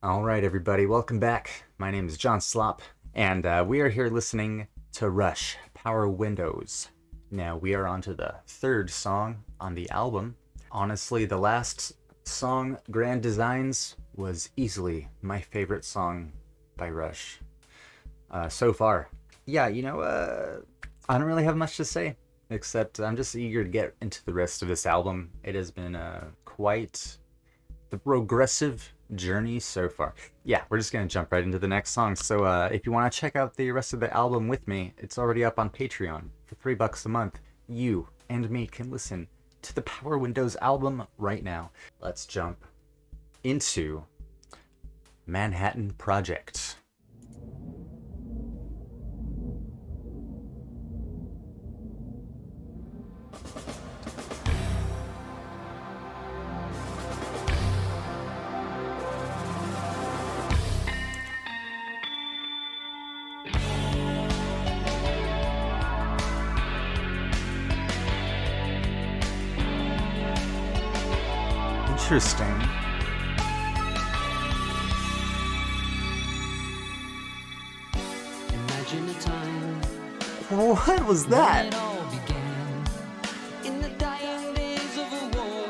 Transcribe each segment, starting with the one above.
All right, everybody, welcome back. My name is John Slop, and we are here listening to Rush, Power Windows. Now, we are on to the third song on the album. Honestly, the last song, Grand Designs, was easily my favorite song by Rush so far. Yeah, I don't really have much to say, except I'm just eager to get into the rest of this album. It has been quite the progressive journey so far. Yeah, we're just gonna jump right into the next song. So if you want to check out the rest of the album with me, it's already up on Patreon for $3 a month. You and me can listen to the Power Windows album right now. Let's jump into Manhattan Project. Interesting. Imagine a time What was when that? it all began. In the dying days of a war,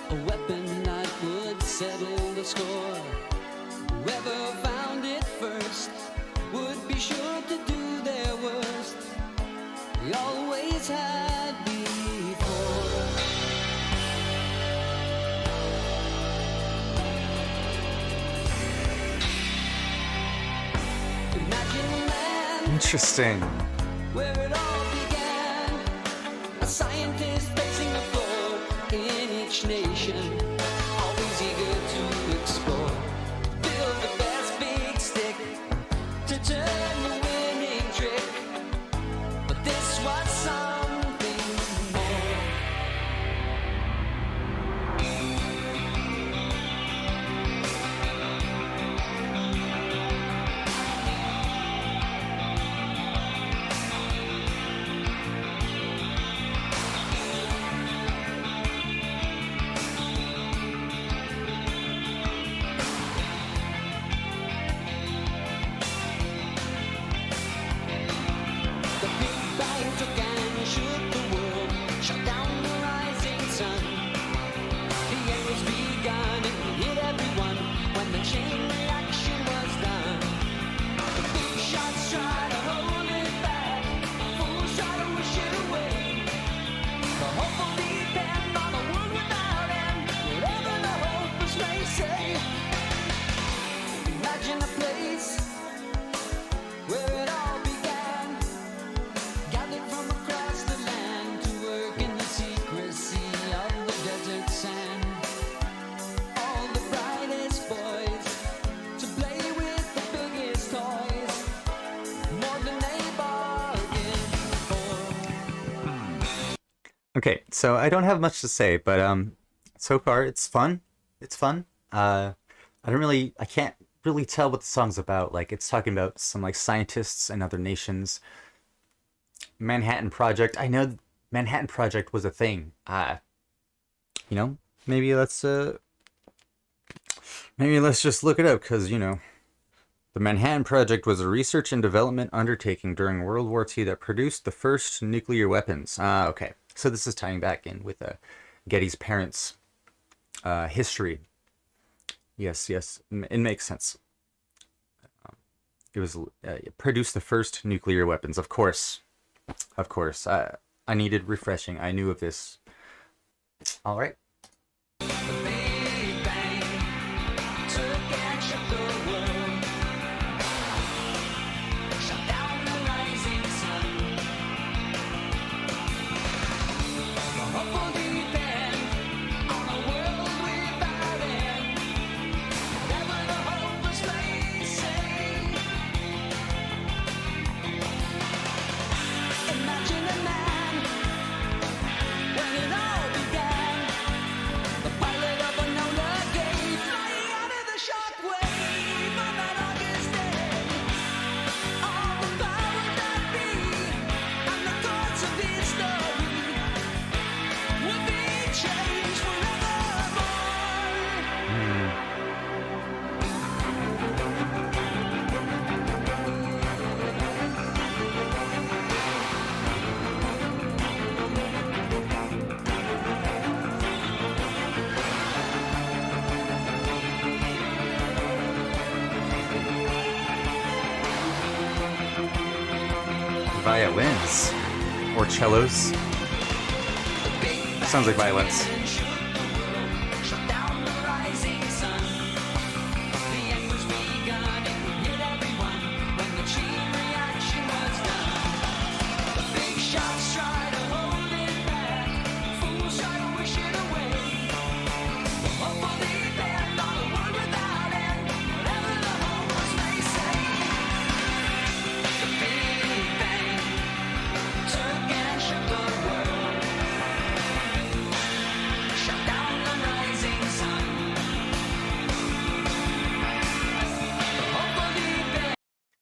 a weapon that would settle the score. Whoever found it first would be sure to do their worst. They always had before. Imagine a man Interesting. where it all began. A scientist pacing the floor in each nation, always eager to explore. Build the best big stick to turn the winning trick. But this was something more. The Big Bang took and shook the world, shut down the rising sun. The end was begun, it hit everyone when the chain reaction was done. The big shots try to hold it back, fools try to wish it away. The hopeful depend on a world without end, whatever the hopeless may say. Imagine a place where it all began, gathered from across the land to work in the secrecy of the desert sand. All the brightest boys to play with the biggest toys, more than they bargained for. Okay, so I don't have much to say, but so far it's fun. It's fun. I can't really tell what the song's about. Like, it's talking about some like scientists and other nations. Manhattan Project. I know Manhattan Project was a thing. Maybe let's just look it up, because the Manhattan Project was a research and development undertaking during World War II that produced the first nuclear weapons. Okay. So this is tying back in with Getty's parents' history. Yes, it makes sense. It was it produced the first nuclear weapons. Of course. I needed refreshing. I knew of this. All right. The Big Bang took and shook the world, shut down the rising sun. The hopeful depend on a world without end, whatever the hopeless may say. Imagine a man when it all began. violins or cellos. Sounds like violins.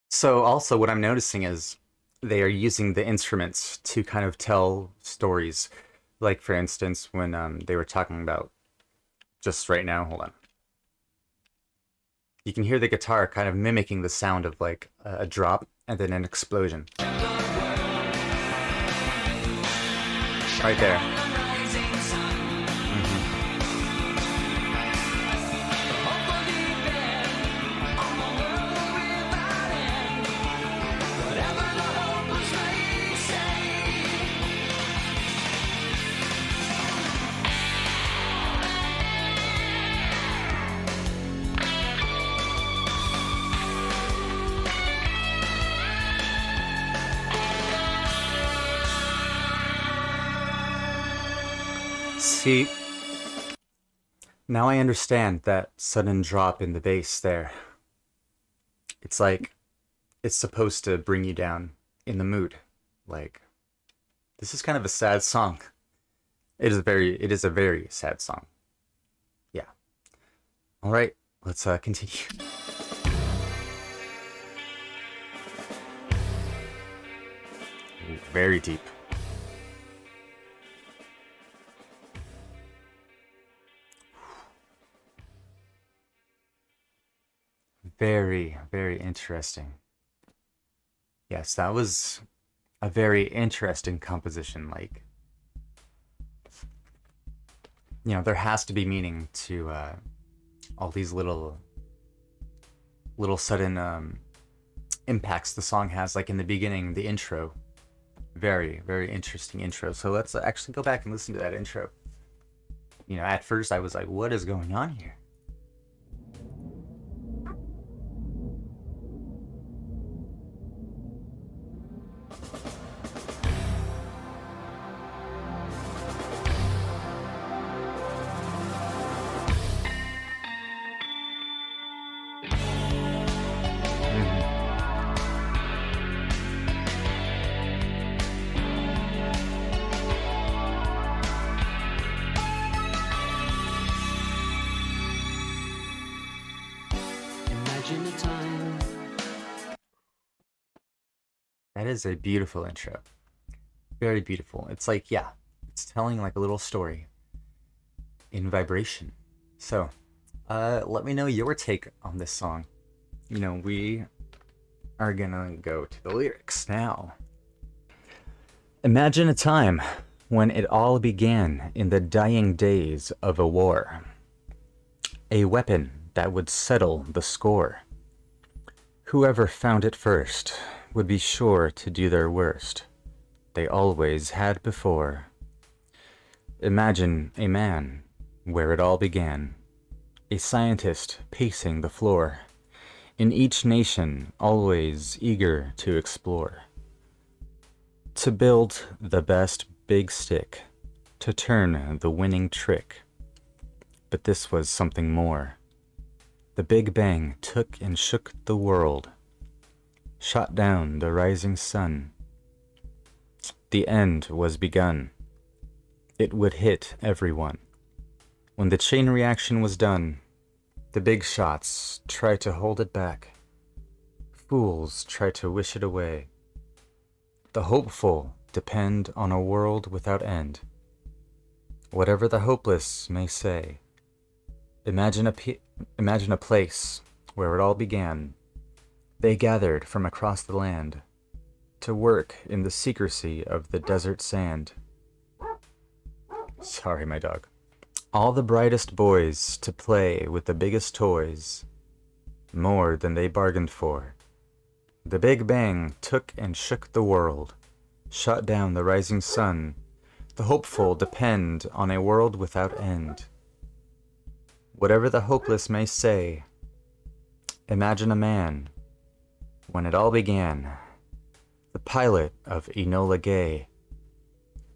So also what I'm noticing is they are using the instruments to kind of tell stories. Like for instance, when they were talking about just right now, hold on. You can hear the guitar kind of mimicking the sound of like a drop and then an explosion. Right there. See, now I understand that sudden drop in the bass there. It's like it's supposed to bring you down in the mood. Like, this is kind of a sad song. It is a very sad song. Yeah. All right, let's continue. Ooh, very deep. Very, very interesting. Yes, that was a very interesting composition. Like, there has to be meaning to all these little sudden impacts the song has. Like in the beginning, the intro, very, very interesting intro. So let's actually go back and listen to that intro. At first I was like, what is going on here? Imagine a time. That is a beautiful intro. Very beautiful. It's like, yeah, it's telling like a little story in vibration. So, let me know your take on this song. We are gonna go to the lyrics now. Imagine a time when it all began in the dying days of a war. A weapon that would settle the score. Whoever found it first would be sure to do their worst. They always had before. Imagine a man where it all began. A scientist pacing the floor. In each nation always eager to explore. To build the best big stick. To turn the winning trick. But this was something more. The Big Bang took and shook the world. Shot down the rising sun. The end was begun. It would hit everyone. When the chain reaction was done, the big shots tried to hold it back. Fools tried to wish it away. The hopeful depend on a world without end. Whatever the hopeless may say, imagine a place where it all began. They gathered from across the land to work in the secrecy of the desert sand. Sorry, my dog. All the brightest boys to play with the biggest toys, more than they bargained for. The Big Bang took and shook the world. shot down the rising sun. The hopeful depend on a world without end. Whatever the hopeless may say, imagine a man, when it all began, the pilot of Enola Gay,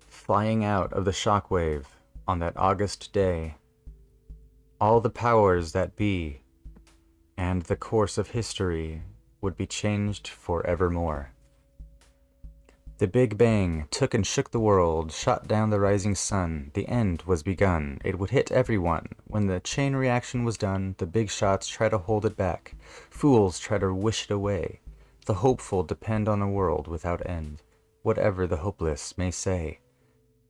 flying out of the shockwave on that August day. All the powers that be, and the course of history would be changed forevermore. The Big Bang took and shook the world, shot down the rising sun. The end was begun. It would hit everyone. When the chain reaction was done, the big shots try to hold it back. Fools try to wish it away. The hopeful depend on a world without end, whatever the hopeless may say.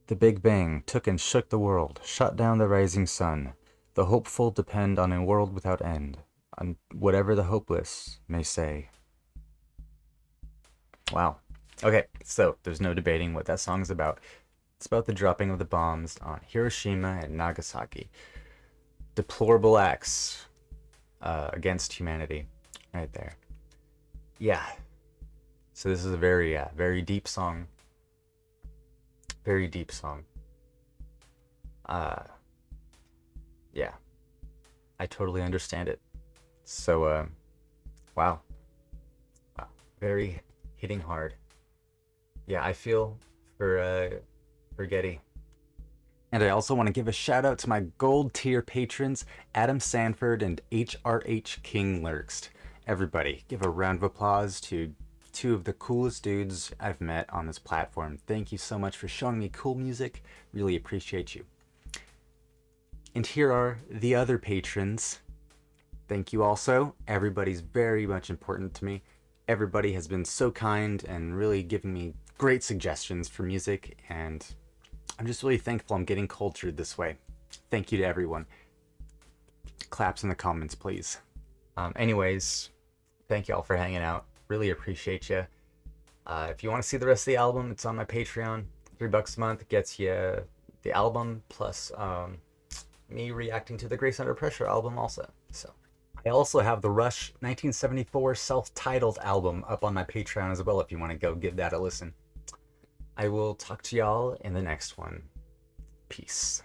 The Big Bang took and shook the world, shot down the rising sun. The hopeful depend on a world without end, on whatever the hopeless may say. Wow. Okay, so there's no debating what that song's about. It's about the dropping of the bombs on Hiroshima and Nagasaki. Deplorable acts against humanity, right there. Yeah. So this is a very deep song. Very deep song. Yeah. I totally understand it. So, wow. Wow. Very hitting hard. Yeah, I feel for Getty. And I also want to give a shout out to my gold tier patrons, Adam Sanford and HRH King Lurkst. Everybody, give a round of applause to two of the coolest dudes I've met on this platform. Thank you so much for showing me cool music. Really appreciate you. And here are the other patrons. Thank you also. Everybody's very much important to me. Everybody has been so kind and really giving me great suggestions for music, and I'm just really thankful I'm getting cultured this way. Thank you to everyone. Claps in the comments, please. Anyways, thank you all for hanging out. Really appreciate you. If you want to see the rest of the album, it's on my Patreon. $3 a month gets you the album plus me reacting to the Grace Under Pressure album also. So I also have the Rush 1974 self-titled album up on my Patreon as well if you want to go give that a listen. I will talk to y'all in the next one. Peace.